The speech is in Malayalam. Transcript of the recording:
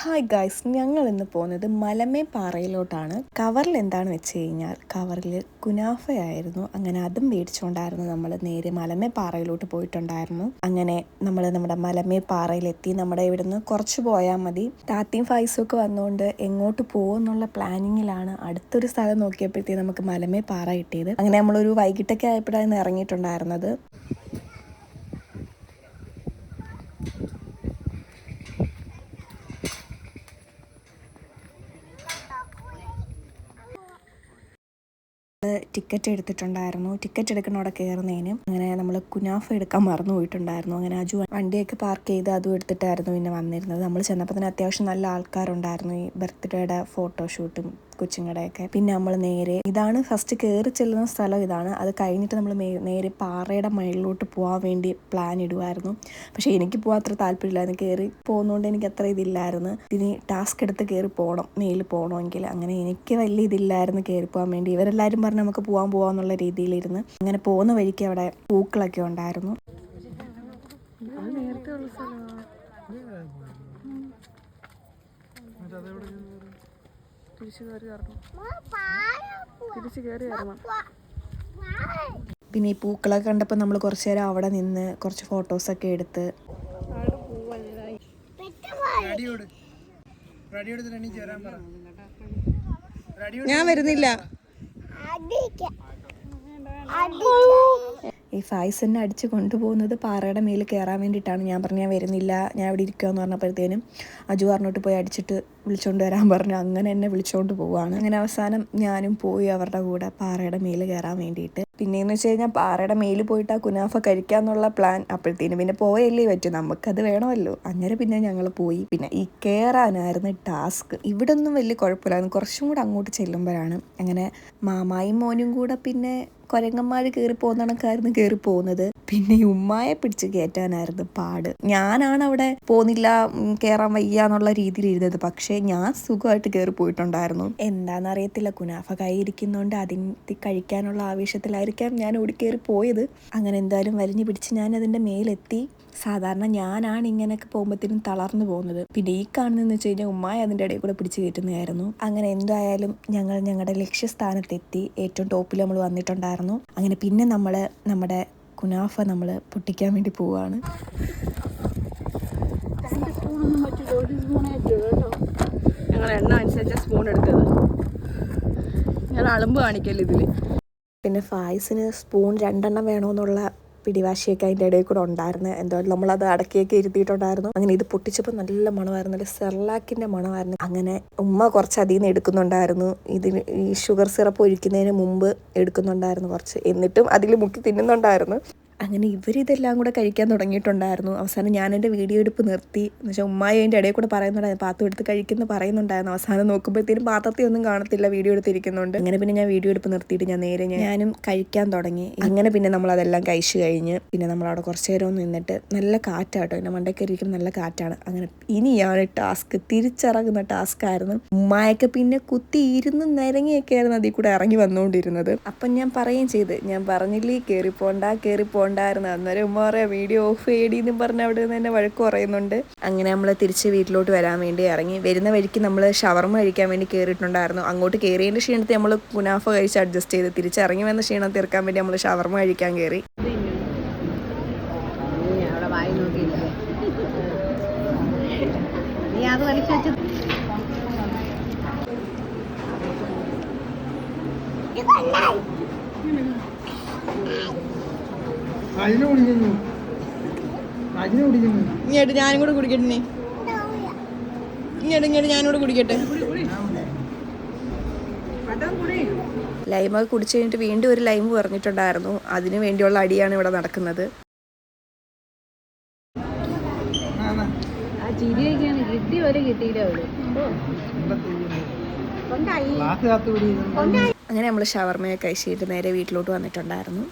ഹായ് ഗൈസ്, ഞങ്ങൾ ഇന്ന് പോകുന്നത് മലമേ പാറയിലോട്ടാണ്. കവറിൽ എന്താണെന്ന് വെച്ച് കഴിഞ്ഞാൽ കവറിൽ കുനാഫയായിരുന്നു. അങ്ങനെ അതും മേടിച്ചുകൊണ്ടായിരുന്നു നമ്മൾ നേരെ മലമേ പാറയിലോട്ട് പോയിട്ടുണ്ടായിരുന്നു. അങ്ങനെ നമ്മൾ നമ്മുടെ മലമേ പാറയിലെത്തി. നമ്മുടെ ഇവിടുന്ന് കുറച്ച് പോയാൽ മതി. താത്തിയും ഫൈസും ഒക്കെ വന്നുകൊണ്ട് എങ്ങോട്ട് പോകുമെന്നുള്ള പ്ലാനിങ്ങിലാണ്. അടുത്തൊരു സ്ഥലം നോക്കിയപ്പോഴത്തേക്ക് നമുക്ക് മലമേ പാറ കിട്ടിയത്. അങ്ങനെ നമ്മളൊരു വൈകിട്ടൊക്കെ ആയപ്പോഴാണ് ഇറങ്ങിയിട്ടുണ്ടായിരുന്നത്. ടിക്കറ്റ് എടുത്തിട്ടുണ്ടായിരുന്നു. ടിക്കറ്റ് എടുക്കുന്ന അവിടെ കയറുന്നതിന് അങ്ങനെ നമ്മൾ കുനാഫ എടുക്കാൻ മറന്നു പോയിട്ടുണ്ടായിരുന്നു. അങ്ങനെ അജു വണ്ടിയൊക്കെ പാർക്ക് ചെയ്ത് അതും എടുത്തിട്ടായിരുന്നു പിന്നെ വന്നിരുന്നത്. നമ്മൾ ചെന്നപ്പോൾ തന്നെ അത്യാവശ്യം നല്ല ആൾക്കാരുണ്ടായിരുന്നു. ഈ ബർത്ത്ഡേയുടെ ഫോട്ടോഷൂട്ടും കൊച്ചുങ്ങളുടെയൊക്കെ. പിന്നെ നമ്മൾ നേരെ ഇതാണ് ഫസ്റ്റ് കയറി ചെല്ലുന്ന സ്ഥലം ഇതാണ്. അത് കഴിഞ്ഞിട്ട് നമ്മൾ നേരെ പാറയുടെ മുകളിലോട്ട് പോകാൻ വേണ്ടി പ്ലാൻ ഇടുമായിരുന്നു. പക്ഷേ എനിക്ക് പോകാൻ അത്ര താല്പര്യമില്ലായിരുന്നു. കയറി പോകുന്നതുകൊണ്ട് എനിക്ക് അത്ര ഇതില്ലായിരുന്നു. ഇനി ടാസ്ക് എടുത്ത് കയറി പോകണം, മേലിൽ പോകണമെങ്കിൽ. അങ്ങനെ എനിക്ക് വലിയ ഇതില്ലായിരുന്നു കയറി പോകാൻ വേണ്ടി. ഇവരെല്ലാവരും പറഞ്ഞ് നമുക്ക് പോകാമെന്നുള്ള രീതിയിലിരുന്ന് അങ്ങനെ പോകുന്ന വഴിക്ക് അവിടെ പൂക്കളൊക്കെ ഉണ്ടായിരുന്നു. പിന്നെ ഈ പൂക്കളൊക്കെ കണ്ടപ്പോൾ നമ്മൾ കുറച്ച് നേരം അവിടെ നിന്ന് കുറച്ച് ഫോട്ടോസൊക്കെ എടുത്ത് ഞാൻ വരുന്നില്ല. ഈ ഫൈസന്നെ അടിച്ച് കൊണ്ടുപോകുന്നത് പാറയുടെ മേലിൽ കയറാൻ വേണ്ടിയിട്ടാണ്. ഞാൻ പറഞ്ഞു ഞാൻ വരുന്നില്ല, ഞാൻ ഇവിടെ ഇരിക്കുകയെന്ന് പറഞ്ഞപ്പോഴത്തേനും അജു പറഞ്ഞിട്ട് പോയി അടിച്ചിട്ട് വിളിച്ചുകൊണ്ട് വരാൻ പറഞ്ഞു. അങ്ങനെ എന്നെ വിളിച്ചുകൊണ്ട് പോവുകയാണ്. അങ്ങനെ അവസാനം ഞാനും പോയി അവരുടെ കൂടെ പാറയുടെ മേലിൽ കയറാൻ വേണ്ടിയിട്ട്. പിന്നെയെന്ന് വെച്ച് കഴിഞ്ഞാൽ പാറയുടെ മേലിൽ പോയിട്ട് ആ കുനാഫ കഴിക്കാമെന്നുള്ള പ്ലാൻ അപ്പോഴത്തേനും പിന്നെ പോയല്ലേ പറ്റും, നമുക്കത് വേണമല്ലോ. അങ്ങനെ പിന്നെ ഞങ്ങൾ പോയി. പിന്നെ ഈ കയറാനായിരുന്നു ടാസ്ക്. ഇവിടെ ഒന്നും വലിയ കുഴപ്പമില്ലായിരുന്നു. കുറച്ചും കൂടെ അങ്ങോട്ട് ചെല്ലുമ്പോഴാണ് അങ്ങനെ മാമായും മോനും കൂടെ പിന്നെ കൊരങ്ങന്മാർ കയറി പോകുന്ന കണക്കായിരുന്നു കയറി പോകുന്നത്. പിന്നെ ഈ ഉമ്മായെ പിടിച്ച് കയറ്റാനായിരുന്നു പാട്. ഞാനാണ് അവിടെ പോകുന്നില്ല, കയറാൻ വയ്യ എന്നുള്ള രീതിയിൽ ഇരുന്നത്. പക്ഷേ ഞാൻ സുഖമായിട്ട് കയറി പോയിട്ടുണ്ടായിരുന്നു. എന്താണെന്നറിയത്തില്ല, കുനാഫ കൈയിരിക്കുന്നതുകൊണ്ട് അതിന് കഴിക്കാനുള്ള ആവേശത്തിലായിരിക്കാം ഞാൻ ഓടിക്കയറി പോയത്. അങ്ങനെ എന്തായാലും വലിഞ്ഞു പിടിച്ച് ഞാൻ അതിൻ്റെ മേലെത്തി. സാധാരണ ഞാനാണ് ഇങ്ങനെയൊക്കെ പോകുമ്പോഴത്തേനും തളർന്നു പോകുന്നത്. പിന്നെ ഈ കാണുന്നതെന്ന് വെച്ച് കഴിഞ്ഞാൽ ഉമ്മായി അതിൻ്റെ ഇടയിൽ കൂടെ പിടിച്ച് കയറ്റുന്നതായിരുന്നു. അങ്ങനെ എന്തായാലും ഞങ്ങൾ ഞങ്ങളുടെ ലക്ഷ്യസ്ഥാനത്തെത്തി. ഏറ്റവും ടോപ്പിൽ നമ്മൾ വന്നിട്ടുണ്ടായിരുന്നു. അങ്ങനെ പിന്നെ നമ്മുടെ കുനാഫ നമ്മൾ പൊട്ടിക്കാൻ വേണ്ടി പോവുകയാണ്. ഞങ്ങൾ എണ്ണ അനുസരിച്ച സ്പൂൺ എടുത്തത്. ഞങ്ങൾ അളമ്പ് കാണിക്കല്ലോ ഇതിൽ. പിന്നെ ഫായ്സിന് സ്പൂൺ 2 എണ്ണം വേണമെന്നുള്ള പിടിവാശിയൊക്കെ അതിൻ്റെ ഇടയിൽ കൂടെ ഉണ്ടായിരുന്നു. എന്തായാലും നമ്മളത് അടക്കിയൊക്കെ ഇരുത്തിയിട്ടുണ്ടായിരുന്നു. അങ്ങനെ ഇത് പൊട്ടിച്ചപ്പോൾ നല്ല മണമായിരുന്നു, നല്ല സെർലാക്കിൻ്റെ മണമായിരുന്നു. അങ്ങനെ ഉമ്മ കുറച്ച് അതിൽ നിന്ന് എടുക്കുന്നുണ്ടായിരുന്നു. ഇതിന് ഈ ഷുഗർ സിറപ്പ് ഒഴിക്കുന്നതിന് മുമ്പ് എടുക്കുന്നുണ്ടായിരുന്നു കുറച്ച്. എന്നിട്ടും അതിൽ മുക്കി തിന്നുന്നുണ്ടായിരുന്നു. അങ്ങനെ ഇവരിതെല്ലാം കൂടെ കഴിക്കാൻ തുടങ്ങിയിട്ടുണ്ടായിരുന്നു. അവസാനം ഞാൻ എൻ്റെ വീഡിയോ എടുപ്പ് നിർത്തി. എന്ന് വെച്ചാൽ ഉമ്മായി അതിൻ്റെ ഇടയിൽ കൂടെ പറയുന്നുണ്ടായിരുന്നു പാത്രം എടുത്ത് കഴിക്കുന്ന പറയുന്നുണ്ടായിരുന്നു. അവസാനം നോക്കുമ്പോഴത്തേനും പാത്രത്തിൽ ഒന്നും കാണത്തില്ല, വീഡിയോ എടുത്തിരിക്കുന്നുണ്ട്. അങ്ങനെ പിന്നെ ഞാൻ വീഡിയോ എടുപ്പ് നിർത്തിയിട്ട് ഞാനും കഴിക്കാൻ തുടങ്ങി. അങ്ങനെ പിന്നെ നമ്മളതെല്ലാം കഴിച്ചു കഴിഞ്ഞ് പിന്നെ നമ്മളവിടെ കുറച്ച് നേരം നിന്നിട്ട് നല്ല കാറ്റാട്ടോ, എൻ്റെ മണ്ടയ്ക്ക് ഇരിക്കും, നല്ല കാറ്റാണ്. അങ്ങനെ ഇനിയാണ് ടാസ്ക്, തിരിച്ചിറങ്ങുന്ന ടാസ്ക് ആയിരുന്നു. ഉമ്മായൊക്കെ പിന്നെ കുത്തി ഇരുന്ന് നിരങ്ങിയൊക്കെ ആയിരുന്നു അതിൽ കൂടെ ഇറങ്ങി വന്നുകൊണ്ടിരുന്നത്. അപ്പം ഞാൻ പറയുകയും ചെയ്ത്, ഞാൻ പറഞ്ഞില്ലേ കയറിപ്പോണ്ടായിരുന്നു. അന്നേരം ഉമ്മ പറയാം വീഡിയോ ഓഫ് ചെയ്യടിയെന്നും പറഞ്ഞ് അവിടെ നിന്ന് തന്നെ വഴക്ക് പറയുന്നുണ്ട്. അങ്ങനെ നമ്മൾ തിരിച്ച് വീട്ടിലോട്ട് വരാൻ വേണ്ടി ഇറങ്ങി. വരുന്ന വഴിക്ക് നമ്മൾ ഷവർമ കഴിക്കാൻ വേണ്ടി കയറിയിട്ടുണ്ടായിരുന്നു. അങ്ങോട്ട് കയറിയതിൻ്റെ ക്ഷീണത്തിൽ നമ്മൾ കുനാഫ കഴിച്ച് അഡ്ജസ്റ്റ് ചെയ്ത് തിരിച്ചിറങ്ങി വന്ന ക്ഷീണം തീർക്കാൻ വേണ്ടി നമ്മൾ ഷവർമ കഴിക്കാൻ കയറി. ഇങ്ങോട്ട് ഞാനും കൂടെ കുടിക്കട്ടെ. ഇങ്ങോട്ട് ഞാനും കൂടെ കുടിക്കട്ടെ. ലൈമൊക്കെ കുടിച്ചു കഴിഞ്ഞിട്ട് വീണ്ടും ഒരു ലൈം പറഞ്ഞിട്ടുണ്ടായിരുന്നു. അതിന് വേണ്ടിയുള്ള അടിയാണ് ഇവിടെ നടക്കുന്നത്. അങ്ങനെ നമ്മൾ ഷവർമയൊക്കെ കഴിച്ചിട്ട് നേരെ വീട്ടിലോട്ട് വന്നിട്ടുണ്ടായിരുന്നു.